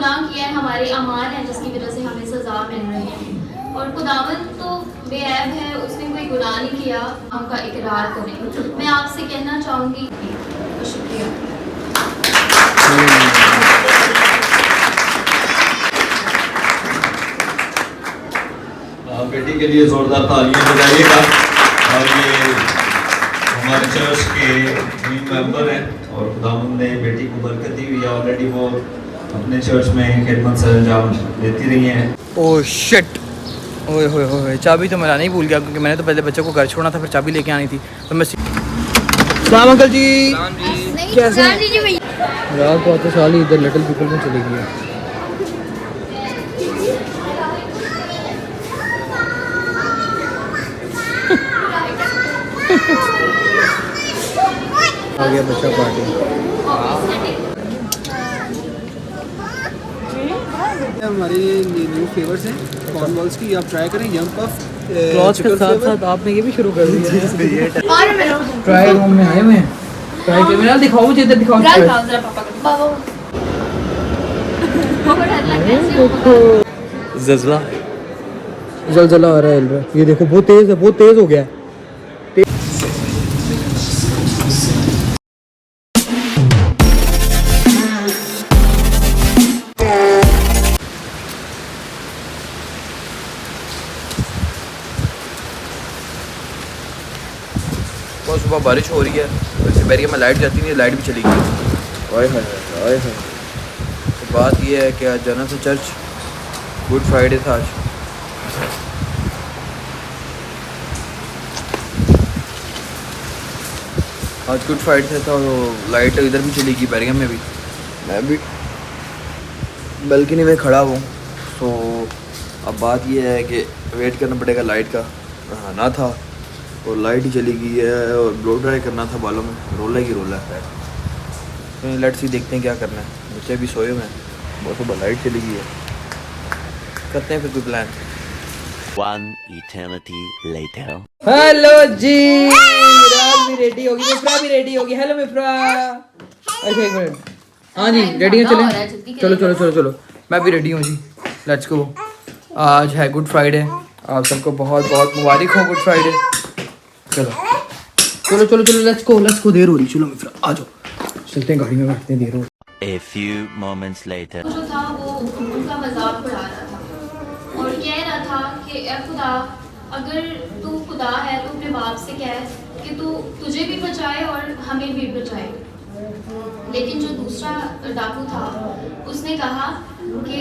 गुनाह किया है हमारे अमाल हैं जिसकी वजह से हमें सज़ा मिल रही है। और खुदावंद तो बेऐब है, उसने कोई गुनाह नहीं किया, हम का इकरार करें। मैं आपसे कहना चाहूँगी, शुक्रिया। बेटी के लिए जोरदार तालियां बजाइएगा। और ये हमारे चर्च के टीम मेंबर हैं और खुदावंद ने बेटी को बरकत दी हुई है। ऑलरेडी वो अपने चर्च में खिदमत से अंजाम देती रही हैं। ओह शिट, ओए होए होए, चाबी तो मैं लाना ही भूल गया क्योंकि मैंने तो पहले बच्चे को घर छोड़ना था, फिर चाबी लेके आनी थी। तो मैं सलाम अंकल जी, कैसे हैं? रात को आते साल ही इधर लिटिल पीपल में चली गई है। आ गया बच्चा पार्टी। हमारे न्यू फ्लेवर्स हैं कॉर्नवॉल्स की, आप ट्राई करें। यम पफ क्लॉथ के साथ साथ आपने ये भी शुरू कर दिया। ट्राई रूम में आए हुए हैं, ट्राई के मेरा दिखाओ, मुझे इधर दिखाओ। जलजला आ रहा है, ये देखो बहुत तेज है, बहुत तेज हो गया है। बहुत सुबह बारिश हो रही है, वैसे बैरियर में लाइट जाती नहीं है, लाइट भी चली गई। ओए होए, तो बात ये है कि आज जाना था चर्च, गुड फ्राइडे था आज। गुड फ्राइडे था तो लाइट इधर भी चली गई, बैरियर में भी। मैं भी बालकनी में खड़ा हूँ। तो अब बात ये है कि वेट करना पड़ेगा लाइट का। नहाना था और लाइट ही चली गई है, और ब्लो ड्राई करना था बालों में, रोला ही रोला है। तो लेट्स सी, देखते हैं क्या करना है। बच्चे भी सोए हुए हैं, बहुत सुबह लाइट चली गई है, करते हैं फिर कोई plan. One eternity later. Hello जी, रात भी रेडी होगी, मिफ्रा भी रेडी होगी। हेलो मिफ्रा। अच्छा एक मिनट, हाँ जी रेडी हैं, चलें? चलो चलो चलो चलो, मैं भी रेडी हूँ जी, लेट्स गो। आज है गुड फ्राइडे, आप सबको बहुत बहुत मुबारक हो गुड फ्राइडे। चलो चलो चलो चलो, लेट्स गो, देर हो रही, चलो मिफ्रा आ जाओ, चलते हैं गाड़ी में, बैठते हैं, देर हो। A few moments later. जो था वो उनका मजाक उड़ा रहा था और कह रहा था कि ए खुदा, अगर तू खुदा है तो अपने बाप से कह कि तू तुझे भी बचाए और हमें भी बचाए। लेकिन जो दूसरा डाकू था उसने कहा कि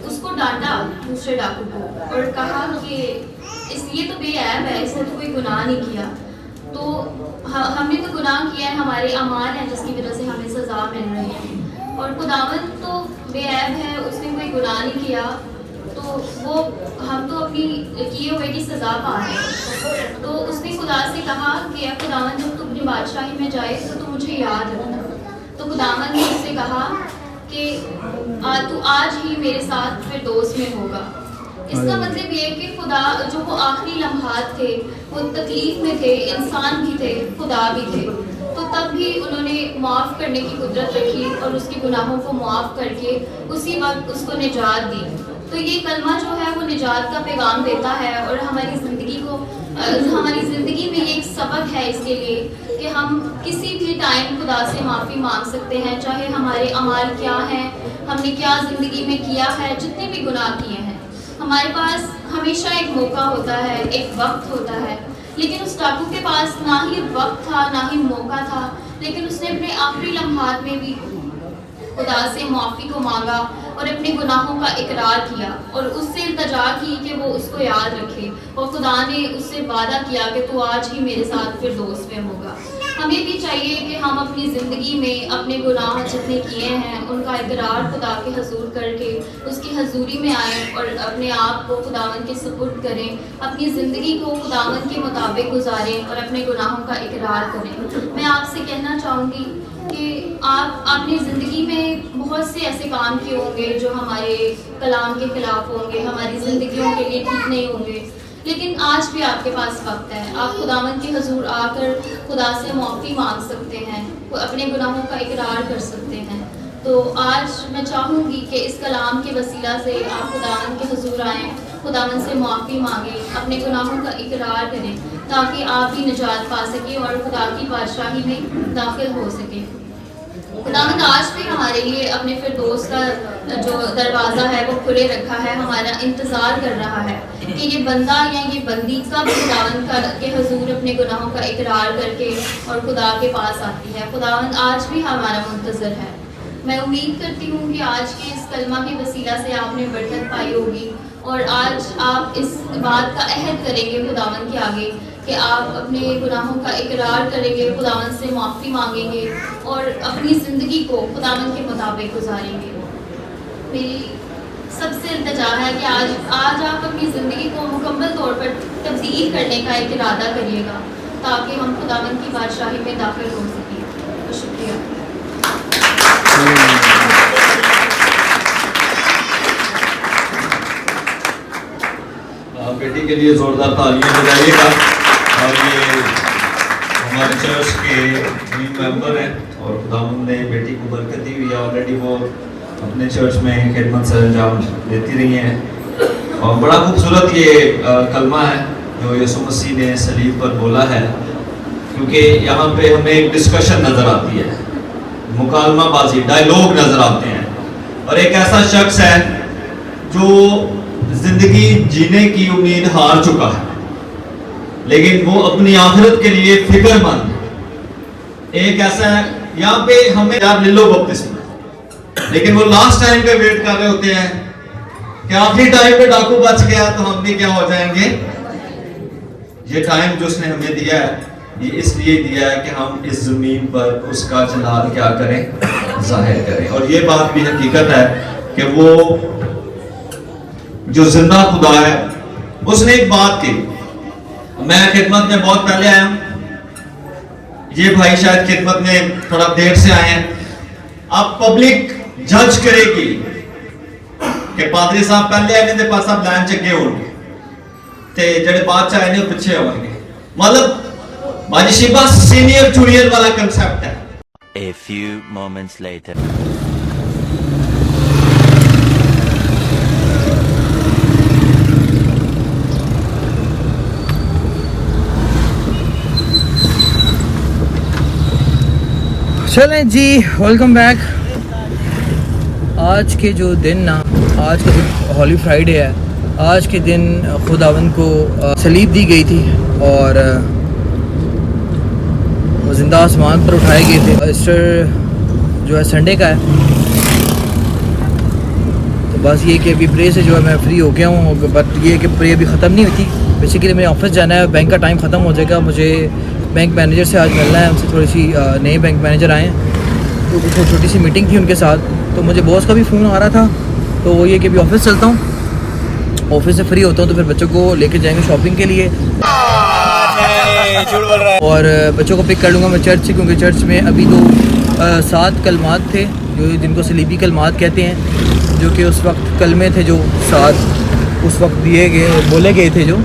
उसको डांटा दूसरे डाकू को और कहा कि इसलिए तो बेऐब है, इसने तो कोई गुनाह नहीं किया, तो हमने तो गुनाह किया है, हमारे अमाल हैं जिसकी वजह से हमें सज़ा मिल रही है। और खुदावंद तो बेऐब है, उसने कोई गुनाह नहीं किया, तो वो हम तो अपनी किए हुए की सज़ा पा रहे हैं। तो उसने खुदा से कहा कि खुदावंद जब तू अपनी बादशाही में जाए तो तू मुझे याद रखना। तो खुदावंद ने उससे कहा कि तू आज ही मेरे साथ फिरदौस में होगा। इसका मतलब ये कि खुदा जो वो आखिरी लम्हात थे, वो तकलीफ में थे, इंसान भी थे, खुदा भी थे, तो तब भी उन्होंने माफ़ करने की कुदरत रखी और उसके गुनाहों को माफ़ करके उसी वक्त उसको निजात दी। तो ये कलमा जो है वो निजात का पैगाम देता है और हमारी ज़िंदगी में ये एक सबक है इसके लिए कि हम किसी भी टाइम खुदा से माफ़ी मांग सकते हैं, चाहे हमारे अमाल क्या हैं, हमने क्या ज़िंदगी में किया है, जितने भी गुनाह किए हैं। हमारे पास हमेशा एक मौका होता है, एक वक्त होता है, लेकिन उस डाकू के पास ना ही वक्त था ना ही मौका था, लेकिन उसने अपने आखिरी लम्हात में भी खुदा से माफ़ी को मांगा और अपने गुनाहों का इकरार किया और उससे इल्तिजा की कि वो उसको याद रखे। और खुदा ने उससे वादा किया कि तू आज ही मेरे साथ फिरदौस में होगा। हमें भी चाहिए कि हम अपनी ज़िंदगी में अपने गुनाह जितने किए हैं उनका इकरार खुदा के हजूर करके उसकी हजूरी में आएँ और अपने आप को खुदावन के सुपुर्द करें, अपनी ज़िंदगी को खुदावन के मुताबिक गुजारें और अपने गुनाहों का इकरार करें। मैं आपसे कहना चाहूँगी कि आप अपनी ज़िंदगी में बहुत से ऐसे काम किए होंगे जो हमारे कलाम के ख़िलाफ़ होंगे, हमारी ज़िंदगियों के लिए ठीक नहीं होंगे, लेकिन आज भी आपके पास वक्त है। आप खुदावन के हजूर आकर खुदा से माफ़ी मांग सकते हैं, अपने गुनाहों का इकरार कर सकते हैं। तो आज मैं चाहूँगी कि इस कलाम के वसीला से आप खुदावंद के हुजूर आएँ, खुदावंद से माफ़ी मांगें, अपने गुनाहों का इकरार करें, ताकि आप भी निजात पा सकें और खुदा की बादशाही में दाखिल हो सकें। खुदावंद आज भी हमारे लिए अपने फिरदौस का जो दरवाज़ा है वो खुले रखा है, हमारा इंतज़ार कर रहा है कि ये बंदा या ये बंदी कब खुदावंद के हुजूर अपने गुनाहों का इकरार करके और खुदा के पास आती है। खुदावंद आज भी हमारा मुंतज़र है। मैं उम्मीद करती हूँ कि आज के इस कलमा के वसीला से आपने बरकत पाई होगी और आज आप इस बात का अहद करेंगे खुदावंद के आगे कि आप अपने गुनाहों का इकरार करेंगे, खुदावंद से माफ़ी मांगेंगे और अपनी ज़िंदगी को खुदावंद के मुताबिक गुजारेंगे। मेरी सबसे इल्तिजा है कि आज आप अपनी ज़िंदगी को मुकम्मल तौर पर तब्दील करने का एक इरादा करिएगा, ताकि हम खुदावंद की बादशाही में दाखिल हो सकें। तो शुक्रिया। बेटी के लिए जोरदार तालियां बजाइएगा। और ये हमारे चर्च के टीम मेंबर हैं और खुदावंद ने बेटी को बरकत दी हुई है। ऑलरेडी वो अपने चर्च में खिदमत से अंजाम देती रही हैं और बड़ा खूबसूरत ये कलमा है जो यीशु मसीह ने सलीब पर बोला है, क्योंकि यहाँ पे हमें एक डिस्कशन नज़र आती है, मुकालमाबाजी, डायलॉग नज़र आते हैं और एक ऐसा शख्स है जो जिंदगी जीने की उम्मीद हार चुका है, लेकिन वो अपनी आखिरत के लिए फिक्रमंद है। एक ऐसा है यहाँ पे हमें यार ले लो बपतिस्मा, लेकिन वो लास्ट टाइम पे वेट कर रहे होते हैं कि आखिरी टाइम पे डाकू बच गया तो हम भी क्या हो जाएंगे। ये टाइम जो उसने हमें दिया है ये इसलिए दिया है कि हम इस जमीन पर उसका जलाल क्या करें, जाहिर करें। और ये बात भी हकीकत है कि वो जो जिंदा खुदा है उसने एक बात की। मैं खिदमत में बहुत पहले आया हूं, ये भाई शायद खिदमत में थोड़ा देर से आए हैं। अब पब्लिक जज करेगी कि पादरी साहब पहले आए ने पास आप लाइन चगे होंगे ते जेडे बाद च आए ने पीछे होंगे। मतलब बाजीशिबा सीनियर जूनियर वाला कंसेप्ट है। A few moments later. चलें जी, वेलकम बैक। आज के जो दिन ना, आज का जो हॉली फ्राइडे है, आज के दिन खुदावंद को सलीब दी गई थी और वो ज़िंदा आसमान पर उठाए गए थे। ईस्टर जो है संडे का है, तो बस ये कि अभी प्रे से जो है मैं फ्री हो गया हूँ। बट ये कि प्रे अभी ख़त्म नहीं हुई थी। बेसिकली मेरे ऑफिस जाना है, बैंक का टाइम ख़त्म हो जाएगा, मुझे बैंक मैनेजर से आज मिलना है। उनसे थोड़ी सी नए बैंक मैनेजर आए हैं तो कुछ छोटी सी मीटिंग थी उनके साथ, तो मुझे बॉस का भी फ़ोन आ रहा था। तो वो ये कि अभी ऑफिस चलता हूँ, ऑफिस से फ्री होता हूँ तो फिर बच्चों को लेके जाएंगे शॉपिंग के लिए और बच्चों को पिक कर लूँगा मैं चर्च से, क्योंकि चर्च में अभी तो 7 कलमात थे जो जिनको सलीबी कलमात कहते हैं, जो कि उस वक्त कलमे थे जो 7 उस वक्त बोले गए थे जो।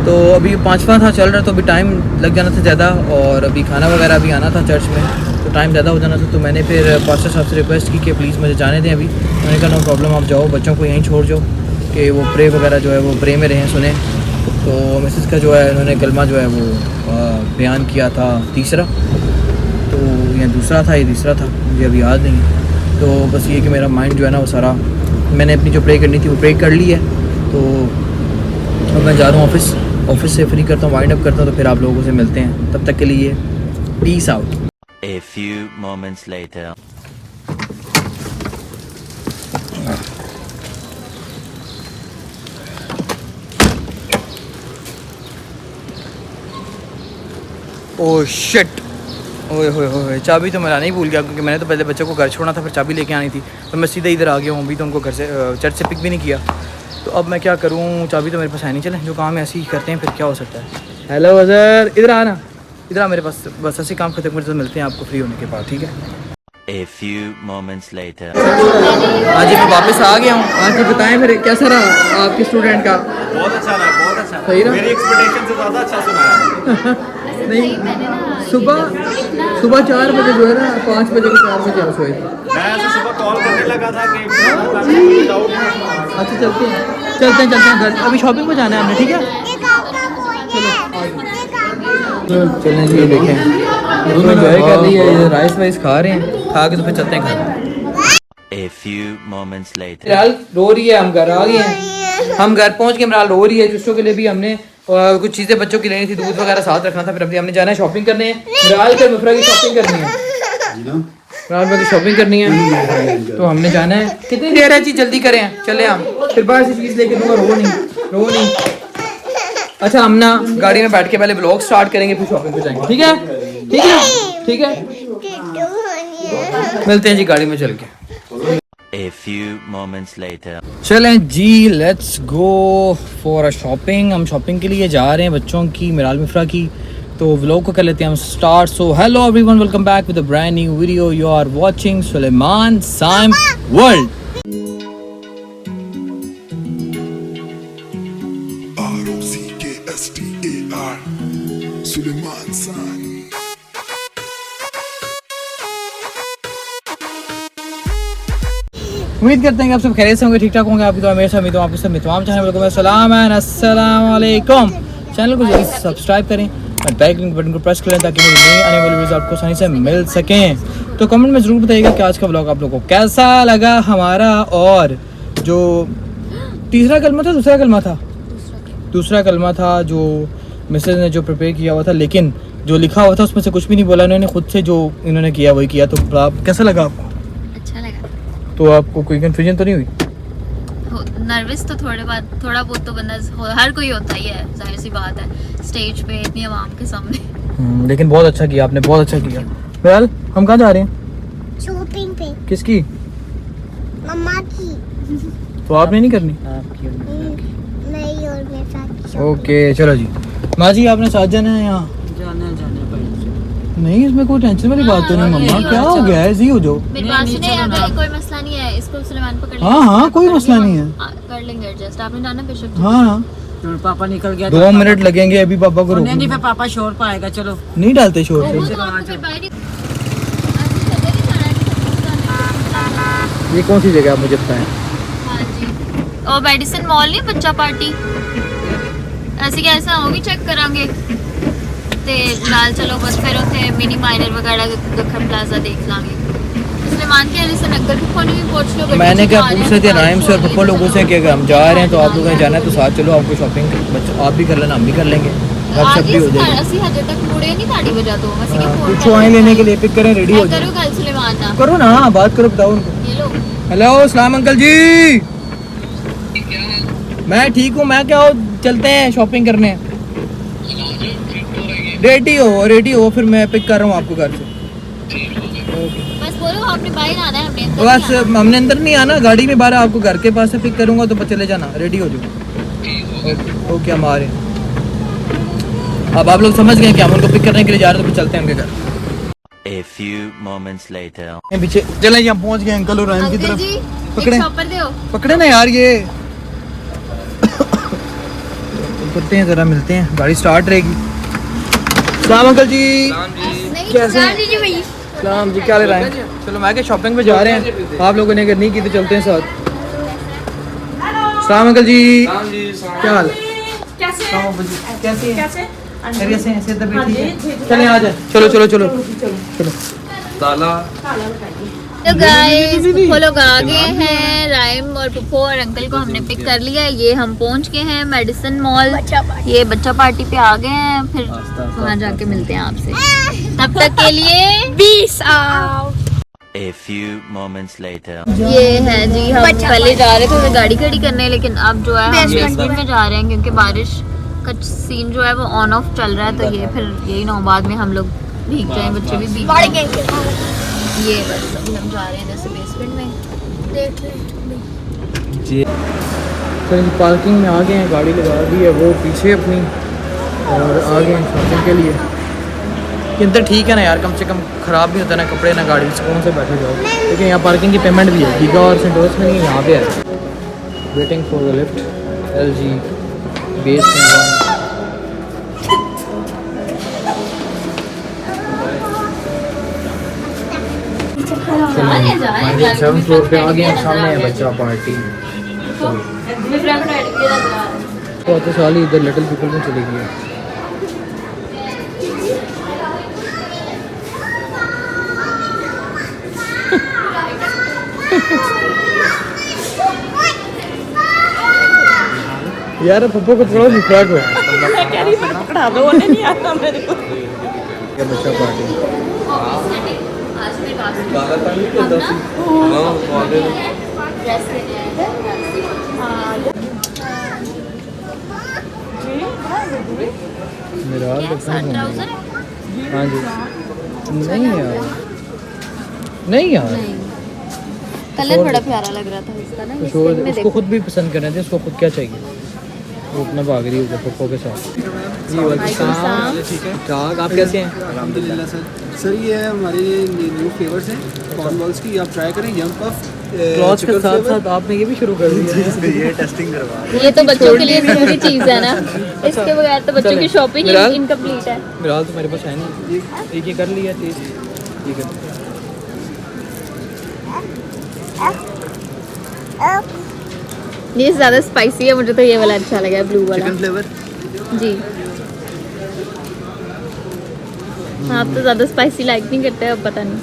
तो अभी 5वां था चल रहा, तो अभी टाइम लग जाना था ज़्यादा और अभी खाना वगैरह भी आना था चर्च में, तो टाइम ज़्यादा हो जाना था। तो मैंने फिर पास्टर साहब से रिक्वेस्ट की कि प्लीज़ मुझे जाने दें अभी। मैंने कहा नो प्रॉब्लम, आप जाओ, बच्चों को यहीं छोड़ जाओ कि वो प्रे वगैरह जो है वो प्रे में रहें, सुने। तो मिसेस का जो है उन्होंने कलमा जो है वो बयान किया था 3रा, तो या 2रा था, ये 3रा था, मुझे अभी याद नहीं है। तो बस ये कि मेरा माइंड जो है ना वो सारा, मैंने अपनी जो प्रे करनी थी वो प्रे कर ली है। तो अब मैं जा रहा हूँ ऑफिस से फ्री करता हूँ, वाइंड अप करता हूँ, तो फिर आप लोगों से मिलते हैं। तब तक के लिए peace out. A few moments later. Oh shit, ओए होए होए, चाबी तो मैं लाना ही भूल गया, क्योंकि मैंने तो पहले बच्चों को घर छोड़ना था, फिर चाबी लेके आनी थी, तो मैं सीधे इधर आ गया हूँ। अभी तो उनको घर से चर्च से पिक भी नहीं किया, तो अब मैं क्या करूँ, चाबी तो मेरे पास है नहीं। चलें, जो काम है ऐसे ही करते हैं, फिर क्या हो सकता है। हेलो अजहर, इधर आना, इधर आ मेरे पास, बस ऐसे काम खत्म करते मिलते हैं आपको फ्री होने के बाद, ठीक है। A few moments later. आज मैं वापस आ गया हूँ। आज बताएं फिर कैसा रहा आपके स्टूडेंट का। बहुत अच्छा रहा, बहुत अच्छा। सही रहा? मेरी एक्सपेक्टेशन से ज़्यादा अच्छा सुनाया। नहीं मैंने ना सुबह 4 बजे जो है ना 5 बजे के 4 बजे आप सोए थे। मैं ऐसे सुबह कॉल करने लगा था कि अच्छा चलते हैं घर, अभी शॉपिंग पे जाना है हमने, ठीक है। चलें जी, ये देखें दोनों एंजॉय कर रही है, राइस वाइस खा रहे हैं, खा के तो फिर चलते हैं घर। A few moments later. मिराल रो रही है, हम घर आ गए हैं, हम घर पहुंच के मिराल रो रही है। जुस्सो के लिए भी हमने कुछ चीज़ें बच्चों की लेनी थी, दूध वगैरह साथ रखना था, फिर अभी हमने जाना है शॉपिंग करने। मिराल के मफरा की शॉपिंग करनी है, मिराल की शॉपिंग करनी है, तो हमने जाना है। कितनी देर है जी, जल्दी करें, चले हम, फिर बाहर से चीज़ लेके दूंगा। रो नहीं। अच्छा, हम ना गाड़ी में बैठ के पहले ब्लॉग स्टार्ट करेंगे, फिर शॉपिंग पे जाएंगे, ठीक है। मिलते हैं जी गाड़ी में चल के। A few moments later. चलें जी, let's go for a shopping. हम शॉपिंग के लिए जा रहे हैं बच्चों की, मिराल मिफ्रा की। तो व्लॉग को कर लेते हैं हम start. So hello everyone, welcome back with a brand new video. You are watching Suleman Saim world. ROCKSTAR Suleman Saim. उम्मीद करते हैं कि आप सब खैरियत से होंगे, ठीक ठाक होंगे। आपकी तो हमेशा उम्मीद हूँ आपके सब तमाम चैनल में सलाम एंड अस्सलाम वालेकुम। चैनल को जल्दी से सब्सक्राइब करें और बेल लिंक बटन को प्रेस करें ताकि मेरी नई आने वाली वीडियोस आपको आसानी से मिल सकें। तो कमेंट में ज़रूर बताइएगा कि आज का व्लॉग आप लोगों को कैसा लगा हमारा। और जो तीसरा कलमा था, दूसरा कलमा था जो मिसेज ने जो प्रिपेयर किया हुआ था, लेकिन जो लिखा हुआ था उसमें से कुछ भी नहीं बोला इन्होंने, खुद से जो इन्होंने किया वही किया। तो कैसा लगा आपको? अच्छा लगा। तो आपको कोई कन्फ्यूजन तो नहीं हुई? नर्वस तो थोड़ा बहुत तो बंदा हर कोई होता ही है, जाहिर सी बात है, स्टेज पे इतनी आवाम के सामने। लेकिन बहुत अच्छा किया आपने, बहुत अच्छा किया। फिलहाल हम कहाँ जा रहे हैं? शॉपिंग पे। किसकी? मम्मा की। तो आपने नहीं करनी? नहीं, और मेरे साथ। ओके चलो जी। माँ जी आपने साथ जाना है यहाँ? नहीं, इसमें कोई टेंशन वाली बात तो नहीं मम्मा। क्या हो गया है, जी हो जाओ। मेरी बात सुने, अगर कोई मसला नहीं है, इसको सुलेमान पकड़ लेंगे। हाँ कोई मसला नहीं है, कर लेंगे एडजस्ट। आपने जाना बेशक। हाँ तो पापा निकल गया 2 मिनट लगेंगे अभी पापा को नहीं रोकने। फिर पापा शोर पाएगा। चलो नहीं डालते शोर से। तो फिर बाहर ही- ये कौन सी जगह आप मुझे बताएं? हाँ जी, और मेडिसिन मॉल नहीं, बच्चा पार्टी ऐसी कैसा होगी, चेक करांगे ते लाल। चलो बस फिर उथे मिनी माइनर वगैरह दखन प्लाजा देख लांगे। सुलेमान के अली से नगर को नहीं पूछ लो। मैंने क्या पूछ रहे थे राइम से और पप्पा लोगों से कि अगर हम जा रहे हैं तो आप लोगों ने जाना है तो साथ चलो, आपको शॉपिंग आप भी कर लेना, हम भी कर लेंगे, गपशप भी हो जाएगी। ਅਸੀਂ ਹਜੇ ਤੱਕ ਮੁੜੇ नहीं ताड़ी बजा दो ਅਸੀਂ कि फोन कुछ आए लेने के लिए पिक करें, रेडी हो जाए। करो कल सुलेमान ना करो ना, बात करो, बताओ उनको। ये लो। हेलो सलाम अंकल जी। मैं ठीक हूँ, मैं क्या हो, चलते हैं शॉपिंग करने। रेडी हो फिर मैं पिक कर रहा हूँ आपको घर से। बस बोलो आपने बाहर आना है, हमने अंदर बस नहीं आना। हमने अंदर नहीं आना, गाड़ी में बाहर आपको घर के पास से पिक करूँगा तो बस चले जाना, रेडी हो जाओ। ओके हम आ रहे हैं। अब आप लोग समझ गए कि हम उनको पिक करने के लिए जा रहे हैं, तो फिर चलते हैं उनके घर। A few moments later. पीछे चले जी, हम पहुँच गए अंकल और राइम की अंकल तरफ। जी पकड़े। एक शॉपर दो। पकड़े ना यार, ये करते हैं जरा, मिलते हैं, गाड़ी स्टार्ट रहेगी। सलाम अंकल जी। नहीं कैसे हैं? जी भाई सलाम जी, क्या ले रहे हैं? चलो मैं क्या शॉपिंग पे जा रहे हैं, आप लोगों ने अगर नहीं की तो चलते हैं साथ। सलाम अंकल जी। क्या हाल है? कैसे हैं? खैरियत से हैं? ऐसे इधर बैठिए। चलें आ जाए, चलो। तो गाइस वो लोग आ गए हैं, राइम और पप्पो और अंकल को हमने पिक कर लिया है। ये हम पहुंच गए हैं मेडिसिन मॉल, ये बच्चा पार्टी पे आ गए हैं, फिर वहाँ जाके मिलते हैं आपसे। तब तक के लिए peace out. A few moments later. ये है जी, हम पहले जा रहे थे गाड़ी खड़ी करने, लेकिन अब जो है हम बेसमेंट में जा रहे हैं क्योंकि बारिश का सीन जो है वो ऑन ऑफ चल रहा है। तो ये फिर यही नौबाद में हम लोग भीग जाएं, बच्चे भी भीग जाएं। ये बस अभी हम जा रहे हैं जैसे बेसमेंट में। तो पार्किंग में आ गए हैं, गाड़ी लगा दी है वो पीछे अपनी, और आ गए हैं शॉपिंग के लिए। कि अंदर ठीक है ना यार, कम से कम ख़राब भी होता है ना कपड़े ना गाड़ी, सुकून से बैठे जाओ। लेकिन यहाँ पार्किंग की पेमेंट भी है, गीगा और सेंटोस में नहीं, यहाँ पे है। Waiting for the lift, LG base जाए 7th फ्लोर पे आ गए हैं, सामने है बच्चा पार्टी। मेरे फ्रेंड को ऐड किया था तो आते साल ही इधर लिटिल पीपल में चली गई है। यार पप्पू को थोड़ा निकाल दो। मैं कह रही मैंने पकड़ा दो, उन्हें नहीं आता मेरे को। क्या बच्चा पार्टी आज मेरे पास ड्रेस लेने आए थे। मेरा हाल देखना है। ट्राउजर हाँ जी। नहीं यार, नहीं यार, कलर बड़ा प्यारा लग रहा था इसका ना। कुछ और उसको खुद भी पसंद करना थे, उसको खुद क्या चाहिए, वो अपना भाग रही है पप्पो के साथ। जी वालेकुम, ठीक है ठाक, आप कैसे हैं? अल्हम्दुलिल्लाह सर ये है हमारे न्यू फ्लेवर्स हैं कॉर्न बॉल्स की, आप ट्राई करें। यंग पफ क्लॉथ के साथ साथ आपने ये भी शुरू कर दिया। ये टेस्टिंग करवा रहे हैं। ये तो बच्चों के लिए जरूरी चीज़ है ना, इसके बगैर तो बच्चों की शॉपिंग इनकम्प्लीट है। फिलहाल तो मेरे पास है नहीं, एक ये कर लिया टेस्ट, ठीक है। ये ज़्यादा स्पाइसी है, मुझे तो ये वाला अच्छा लगा, ब्लू वाला चिकन फ्लेवर। जी। आप तो ज़्यादा स्पाइसी लाइक नहीं करते, अब पता नहीं।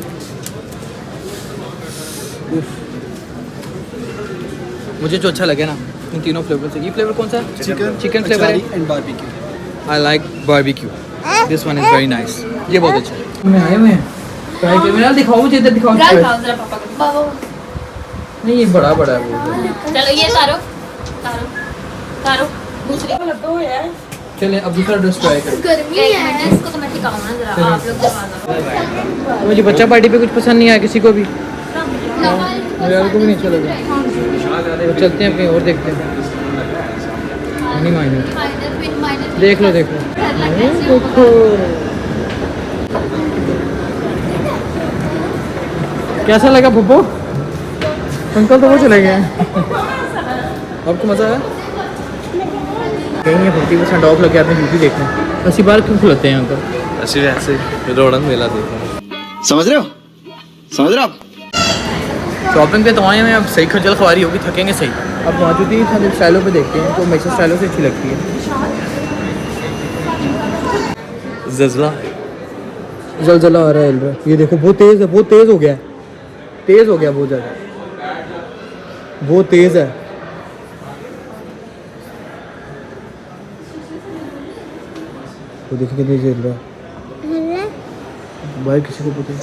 मुझे जो अच्छा लगे ना इन तीनों फ्लेवर से, ये फ्लेवर कौन सा है? चिकन फ्लेवर है and barbecue. I like barbecue, this one is very nice, ये बहुत अच्छा है। मैं आए हुए हैं ट्राई कर, मेरा दिखाओ मुझे, इधर दिखाओ। नहीं ये बड़ा बड़ा है वो। चलो ये तारो तारो तारो दूसरी चले अब दूसरा ड्रेस ट्राई कर। गर्मी है, इसको तो मैं टिकाऊं ना जरा, आप लोग जमा दो। मुझे बच्चा पार्टी पे कुछ पसंद नहीं आया किसी को भी, मेरे को भी नहीं अच्छा लगा। तो चलते हैं कहीं और देखते हैं। नहीं मायने, देख लो देख लो। कैसा लगा पप्पू? अंकल तो वो चले गए हैं। आपको मज़ा आया? कहीं 50% ऑफ लगे, आपने ड्यूटी देखना। अस्सी बार क्यों खुलते हैं अंकल? ऐसे वैसे रोडन मेला देखा, समझ रहे हो, समझ रहे हो आप? शॉपिंग पे तो आए हैं, अब सही खजल ख्वारी होगी, थकेंगे सही। अब मौजूदी हम स्टाइलों पे देखते हैं, तो हमेशा स्टाइलों से अच्छी लगती है। जलजला आ रहा है, ये देखो बहुत तेज़ है, बहुत तेज़ हो गया है, तेज़ हो गया बहुत ज़्यादा, बहुत तेज़ है। वो देखो कितनी जल रहा है भाई, किसी को पता है?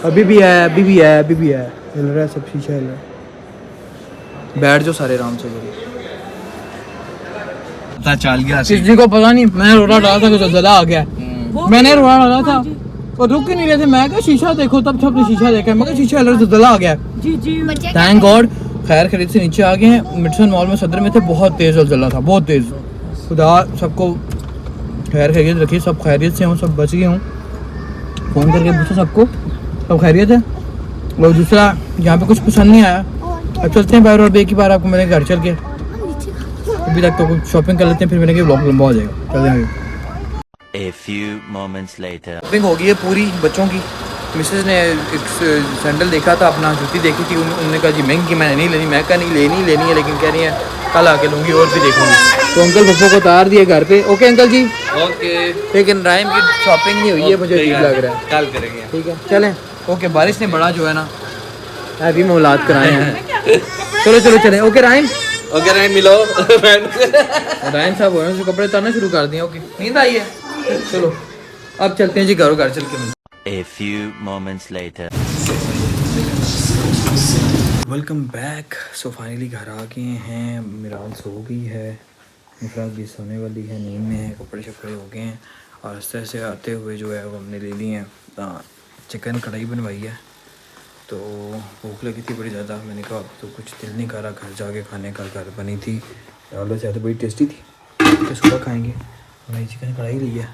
अभी भी है, अभी भी है, अभी भी है, हिल रहा है सब, शीशा हिल रहा है। बैठ जो सारे आराम से पता चल गया किसी को पता नहीं। मैं रोड़ा डाला था, जलजला आ गया, मैंने रोड़ा डाला था और रुक ही नहीं रहे थे। मैं क्या शीशा देखो, तब सबने शीशा देखा, मैं शीशा हिल रहा, जलजला आ गया। थैंक गॉड खैर खरीद से नीचे आ गए हैं। मिडसन मॉल में सदर में थे, बहुत तेज़ जलजला था, बहुत तेज़। खुदा सबको खैर खैरियत रखिए, सब खैरियत से हूँ, सब बच गए हूँ। फ़ोन करके पूछो सबको, सब खैरियत है। और दूसरा यहाँ पे कुछ पसंद नहीं आया, अब चलते हैं बाहर और एक ही बार आपको मेरे घर चल के। अभी तक तो कुछ शॉपिंग कर लेते हैं, फिर मेरे ब्लॉग लंबा हो जाएगा। चलते हैं। A few moments later. Shopping हो गई है पूरी बच्चों की। मिसेस ने एक सैंडल देखा था, अपना जूती देखी थी, उन्होंने कहा जी महंगी मैंने नहीं लेनी। मैं कहा नहीं लेनी है, लेकिन कह रही है कल आके लूँगी और भी देखूँगी। तो अंकल पप्पो को उतार दिए घर पे। ओके अंकल जी, ओके, लेकिन राइम की शॉपिंग नहीं हुई है, मुझे ठीक लग रहा है। कल करेंगे, ठीक है चलें। ओके, बारिश ने बड़ा जो है ना अभी मौलाद कराए हैं। चलो चलो चलें। ओके राइम, ओके राइम मिलो। राइम साहब हो रहे हैं, कपड़े उतारना शुरू कर दिए। ओके नींद आई है, चलो अब चलते हैं जी घर चल के। A few moments later. Welcome back. So finally घर आ गए हैं, मिराल सो गई है, मुफरात भी सोने वाली है, नींद में है, कपड़े शपड़े हो गए हैं। और आस्ते से आते हुए जो है वो हमने ले ली हैं चिकन कढ़ाई बनवाई है। तो भूख लगी थी बड़ी ज़्यादा, मैंने कहा अब तो कुछ दिल नहीं कर रहा घर जाके खाने का। घर बनी थी ऑलरेडी ज़्यादा बड़ी टेस्टी थी, तो सुबह खाएँगे। हमने चिकन कढ़ाई ली है,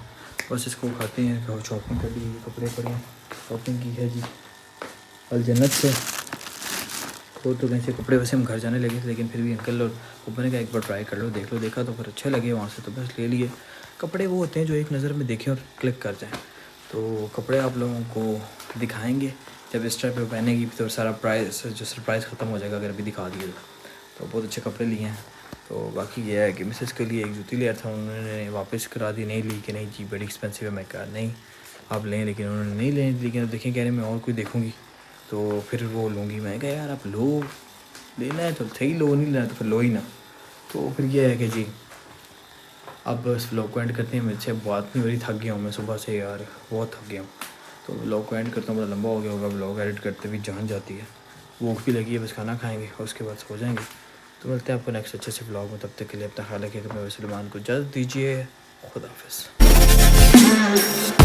बस इसको खाते हैं। शॉपिंग कर ली, कपड़े पड़े हैं, शॉपिंग की है जी अल जन्नत से। तो कहीं से कपड़े वैसे हम घर जाने लगे थे, लेकिन फिर भी अंकल और ऊपर ने कहा एक बार ट्राई कर लो, देख लो। देखा तो फिर अच्छे लगे वहाँ से, तो बस ले लिए। कपड़े वो होते हैं जो एक नज़र में देखें और क्लिक कर जाएँ। तो कपड़े आप लोगों को दिखाएंगे जब इस टाइप पे पहनेगी तो सारा प्राइस जो सरप्राइज़ ख़त्म हो जाएगा अगर अभी दिखा दिए तो बहुत अच्छे कपड़े लिए हैं। तो बाकी ये है कि मिसेस के लिए एक जूती लिया था, उन्होंने वापस करा दी, नहीं ली कि नहीं जी बड़ी एक्सपेंसिव है। मैं कहा नहीं आप लें, लेकिन उन्होंने नहीं लें, लेकिन देखें कह रहे मैं और कोई देखूँगी तो फिर वो लूँगी। मैं कहा यार आप लो, लेना है तो सही लो, नहीं लेना तो फिर लो ही ना। तो फिर ये है कि जी अब इस व्लॉग को एंड करते हैं। मुझसे बात नहीं हो रही, थक गया हूँ मैं सुबह से यार, बहुत थक गया हूँ। तो व्लॉग को एंड करता हूँ, बड़ा लंबा हो गया होगा, व्लॉग एडिट करते भी जान जाती है, भूख भी लगी है, बस खाना खाएंगे और उसके बाद सो जाएंगे। तो मिलते हैं आपको नेक्स्ट अच्छे से व्लॉग में, तब तक के लिए अपना ख्याल रखिएगा। मैं सलमान को इजाज़त दीजिए, खुदा हाफ़िज़।